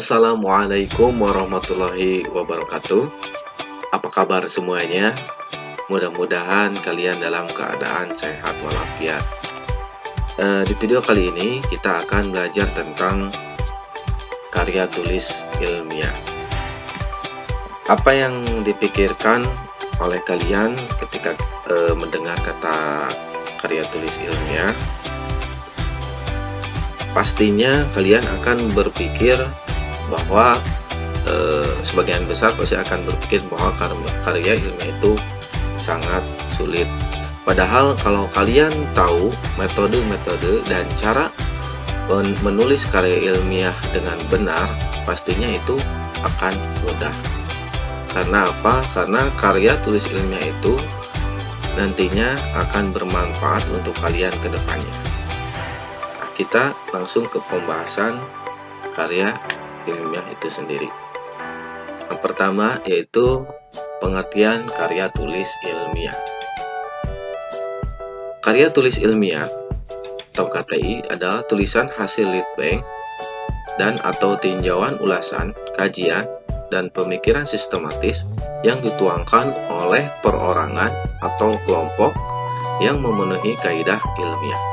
Assalamualaikum warahmatullahi wabarakatuh. Apa kabar semuanya? Mudah-mudahan kalian dalam keadaan sehat walafiat. Di video kali ini kita akan belajar tentang karya tulis ilmiah. Apa yang dipikirkan oleh kalian ketika mendengar kata karya tulis ilmiah? Pastinya kalian akan berpikir bahwa sebagian besar pasti akan berpikir bahwa karya ilmiah itu sangat sulit. Padahal kalau kalian tahu metode-metode dan cara menulis karya ilmiah dengan benar, pastinya itu akan mudah. Karena apa? Karena karya tulis ilmiah itu nantinya akan bermanfaat untuk kalian ke depannya. Kita langsung ke pembahasan karya ilmiah itu sendiri. Yang pertama yaitu pengertian karya tulis ilmiah. Karya tulis ilmiah atau KTI adalah tulisan hasil litbang dan atau tinjauan ulasan, kajian, dan pemikiran sistematis yang dituangkan oleh perorangan atau kelompok yang memenuhi kaidah ilmiah.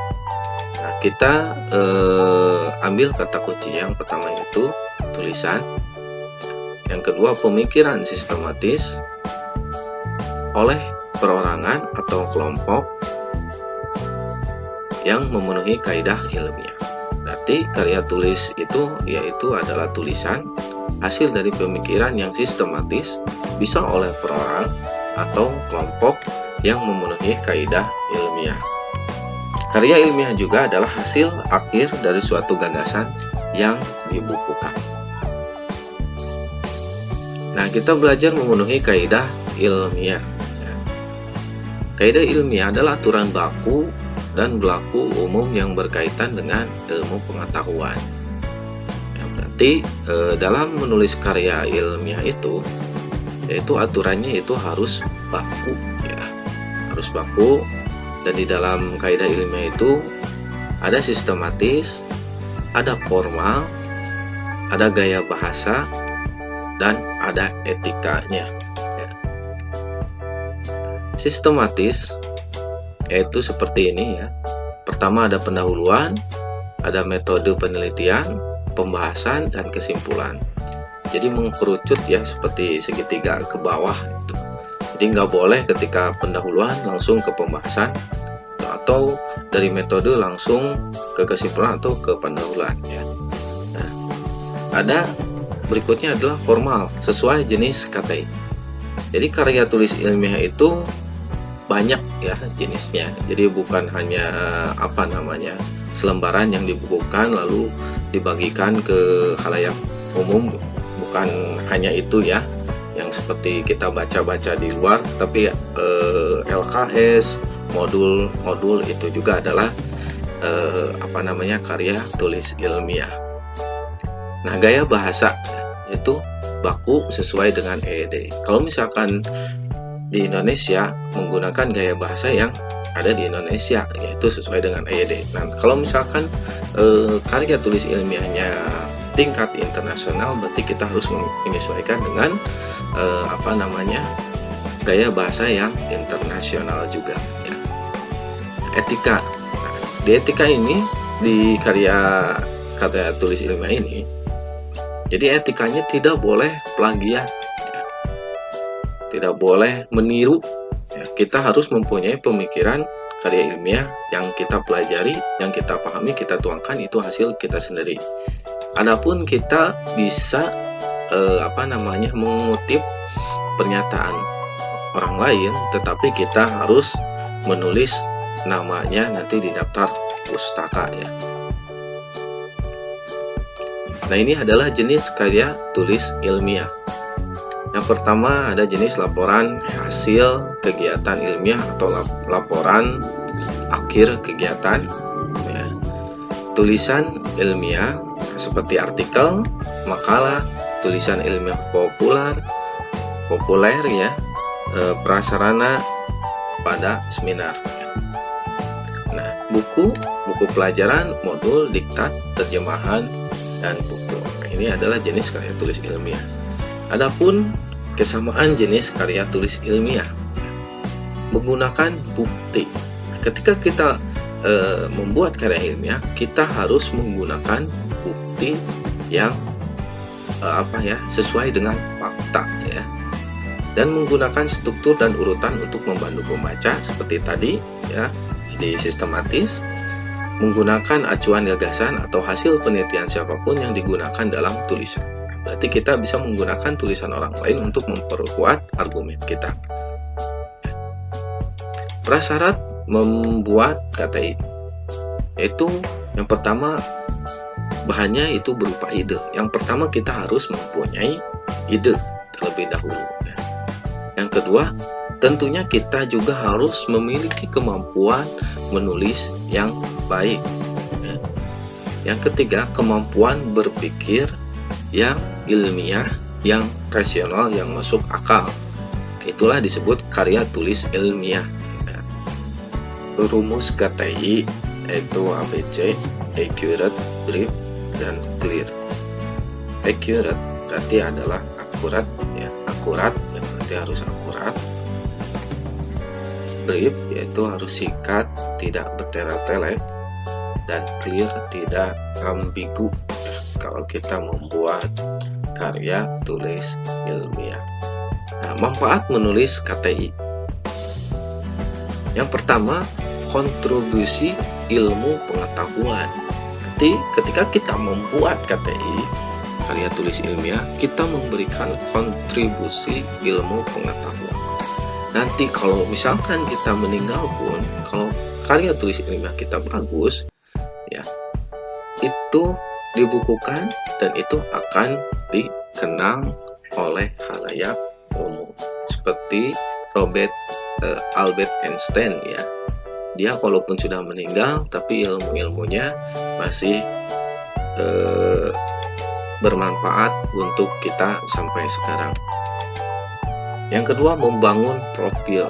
Nah, kita ambil kata kuncinya. Yang pertama itu tulisan, yang kedua pemikiran sistematis oleh perorangan atau kelompok yang memenuhi kaidah ilmiah. Berarti karya tulis itu yaitu adalah tulisan hasil dari pemikiran yang sistematis, bisa oleh perorangan atau kelompok yang memenuhi kaidah ilmiah. Karya ilmiah juga adalah hasil akhir dari suatu gagasan yang dibukukan. Nah, kita belajar memenuhi kaidah ilmiah. Kaidah ilmiah adalah aturan baku dan berlaku umum yang berkaitan dengan ilmu pengetahuan. Berarti dalam menulis karya ilmiah itu, yaitu aturannya itu harus baku, ya, harus baku. Dan di dalam kaidah ilmiah itu ada sistematis, ada formal, ada gaya bahasa, dan ada etikanya. Ya. Sistematis yaitu seperti ini ya. Pertama ada pendahuluan, ada metode penelitian, pembahasan, dan kesimpulan. Jadi mengkerucut ya seperti segitiga ke bawah itu. Jadi nggak boleh ketika pendahuluan langsung ke pembahasan, atau dari metode langsung ke kesimpulan atau ke pendahuluan ya. Nah, ada berikutnya adalah formal sesuai jenis KTI. Jadi karya tulis ilmiah itu banyak ya jenisnya. Jadi bukan hanya selembaran yang dibukukan lalu dibagikan ke khalayak umum, bukan hanya itu ya yang seperti kita baca-baca di luar, tapi LKS, modul itu juga adalah karya tulis ilmiah. Nah, gaya bahasa itu baku sesuai dengan EED. Kalau misalkan di Indonesia menggunakan gaya bahasa yang ada di Indonesia, yaitu sesuai dengan EED. Nah, kalau misalkan karya tulis ilmiahnya tingkat internasional, berarti kita harus menyesuaikan dengan gaya bahasa yang internasional juga ya. Etika. Nah, di etika ini, di karya tulis ilmiah ini, jadi etikanya tidak boleh plagiat ya. Tidak boleh meniru ya. Kita harus mempunyai pemikiran karya ilmiah yang kita pelajari, yang kita pahami, kita tuangkan, itu hasil kita sendiri. Adapun kita bisa mengutip pernyataan orang lain, tetapi kita harus menulis namanya nanti di daftar pustaka ya. Nah, ini adalah jenis karya tulis ilmiah. Yang pertama ada jenis laporan hasil kegiatan ilmiah atau laporan akhir kegiatan ya. Tulisan ilmiah seperti artikel, makalah, tulisan ilmiah populer ya, prasarana pada seminar. Nah, buku pelajaran, modul, diktat, terjemahan, dan buku. Nah, ini adalah jenis karya tulis ilmiah. Adapun kesamaan jenis karya tulis ilmiah menggunakan bukti. Ketika kita membuat karya ilmiah, kita harus menggunakan bukti yang sesuai dengan fakta ya, dan menggunakan struktur dan urutan untuk membantu pembaca seperti tadi ya, di sistematis, menggunakan acuan gagasan atau hasil penelitian siapapun yang digunakan dalam tulisan. Berarti kita bisa menggunakan tulisan orang lain untuk memperkuat argumen kita. Prasyarat membuat KTI yaitu yang pertama, bahannya itu berupa ide. Yang pertama kita harus mempunyai ide terlebih dahulu ya. Yang kedua, tentunya kita juga harus memiliki kemampuan menulis yang baik ya. Yang ketiga, kemampuan berpikir yang ilmiah, yang rasional, yang masuk akal. Itulah disebut karya tulis ilmiah ya. Rumus KTI yaitu ABC, accurate, brief, dan clear. Accurate berarti adalah akurat ya, akurat ya, berarti harus akurat. Brief yaitu harus singkat, tidak bertele-tele, dan clear tidak ambigu ya, kalau kita membuat karya tulis ilmiah. Nah, manfaat menulis KTI. Yang pertama, kontribusi ilmu pengetahuan. Nanti ketika kita membuat KTI, karya tulis ilmiah, kita memberikan kontribusi ilmu pengetahuan. Nanti kalau misalkan kita meninggal pun, kalau karya tulis ilmiah kita bagus ya, itu dibukukan dan itu akan dikenang oleh khalayak umum. Seperti Albert Einstein ya, dia walaupun sudah meninggal tapi ilmu-ilmunya masih bermanfaat untuk kita sampai sekarang. Yang kedua, membangun profil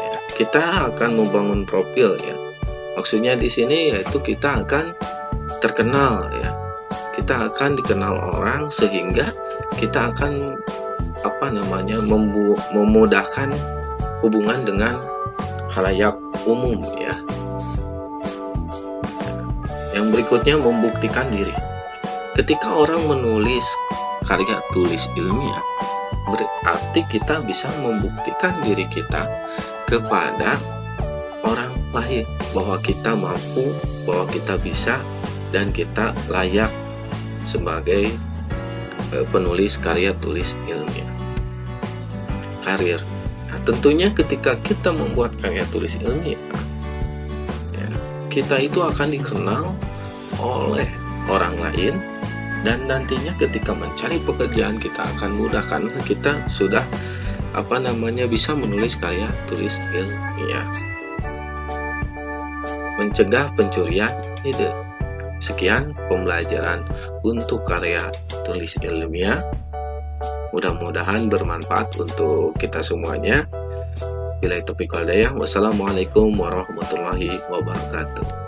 ya, kita akan membangun profil ya, maksudnya di sini yaitu kita akan terkenal ya, kita akan dikenal orang sehingga kita akan memudahkan hubungan dengan khalayak umum ya. Yang berikutnya, membuktikan diri. Ketika orang menulis karya tulis ilmiah, berarti kita bisa membuktikan diri kita kepada orang lain bahwa kita mampu, bahwa kita bisa, dan kita layak sebagai penulis karya tulis ilmiah. Karir. Nah, tentunya ketika kita membuat karya tulis ilmiah ya, kita itu akan dikenal oleh orang lain, dan nantinya ketika mencari pekerjaan kita akan mudah karena kita sudah bisa menulis karya tulis ilmiah. Mencegah pencurian ide. Sekian pembelajaran untuk karya tulis ilmiah. Mudah-mudahan bermanfaat untuk kita semuanya. Billahi taufiq wal hidayah. Wassalamualaikum warahmatullahi wabarakatuh.